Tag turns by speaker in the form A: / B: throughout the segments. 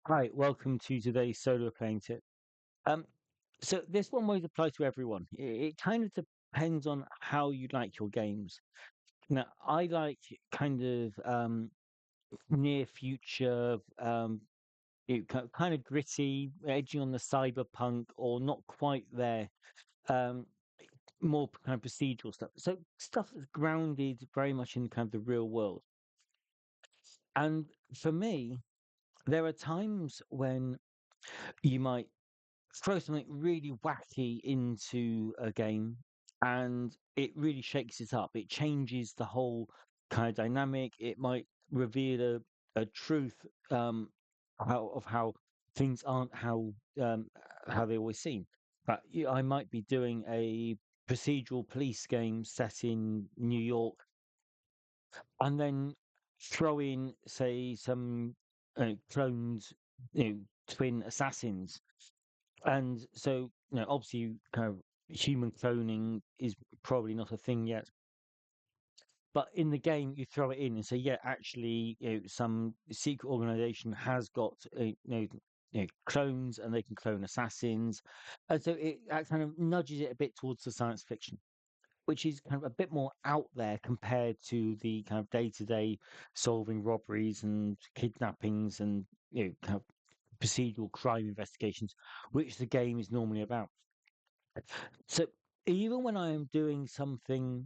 A: Hi, welcome to today's solo playing tip. Um, so this one won't apply to everyone. It kind of depends on how you like your games. Now, I like kind of near future, kind of gritty, edging on the cyberpunk, or not quite there. Um, More kind of procedural stuff. So stuff that's grounded very much in kind of the real world. And for me, there are times when you might throw something really wacky into a game and it really shakes it up. It changes the whole kind of dynamic. It might reveal a truth how things aren't how they always seem. But I might be doing a procedural police game set in New York and then throw in, say, some clones, twin assassins, and so, obviously, kind of human cloning is probably not a thing yet. But in the game, you throw it in and say, yeah, actually, some secret organization has got, clones, and they can clone assassins. And so that kind of nudges it a bit towards the science fiction, which is kind of a bit more out there compared to the kind of day-to-day solving robberies and kidnappings and, kind of procedural crime investigations, which the game is normally about. So even when I am doing something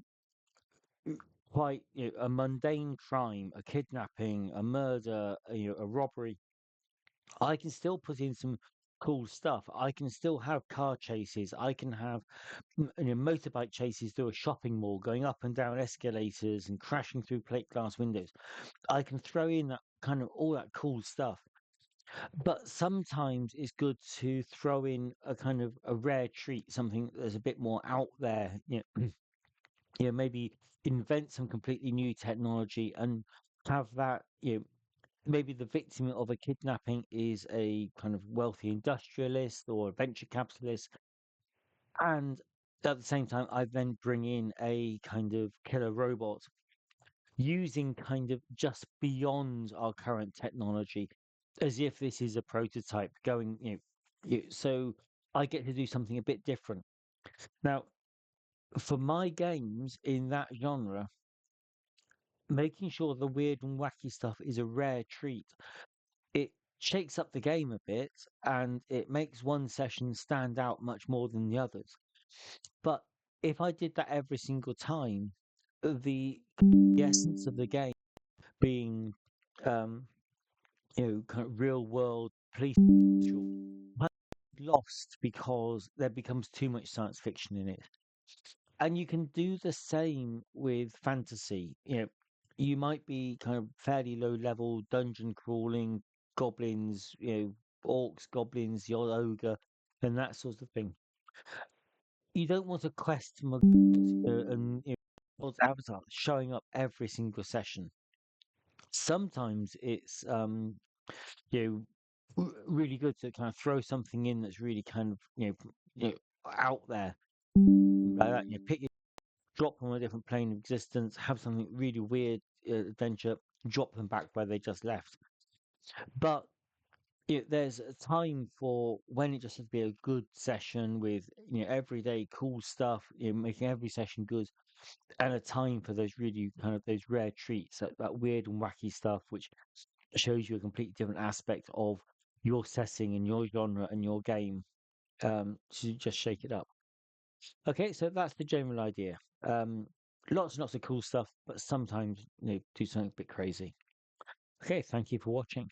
A: quite, a mundane crime, a kidnapping, a murder, a robbery, I can still put in some cool stuff. I can still have car chases. I can have motorbike chases through a shopping mall, going up and down escalators and crashing through plate glass windows. I can throw in that kind of all that cool stuff. But sometimes it's good to throw in a kind of a rare treat, something that's a bit more out there. Maybe invent some completely new technology and have that. Maybe the victim of a kidnapping is a kind of wealthy industrialist or a venture capitalist, and at the same time, I then bring in a kind of killer robot using kind of just beyond our current technology, as if this is a prototype going, so I get to do something a bit different. Now, for my games in that genre, making sure the weird and wacky stuff is a rare treat. It shakes up the game a bit and it makes one session stand out much more than the others. But if I did that every single time, the essence of the game being um, kind of real world police visual, might be lost because there becomes too much science fiction in it. And you can do the same with fantasy. You might be kind of fairly low level dungeon crawling, goblins, orcs, goblins, the odd ogre, and that sort of thing. You don't want a quest from a and God's avatar showing up every single session. Sometimes it's really good to kind of throw something in that's really kind of out there like that. Pick your drop them on a different plane of existence, have something really weird adventure, drop them back where they just left. But there's a time for when it just has to be a good session with everyday cool stuff, making every session good, and a time for those really kind of those rare treats, that weird and wacky stuff, which shows you a completely different aspect of your setting and your genre and your game. To just shake it up. Okay, so that's the general idea. Lots and lots of cool stuff, but sometimes do something a bit crazy. Okay, thank you for watching.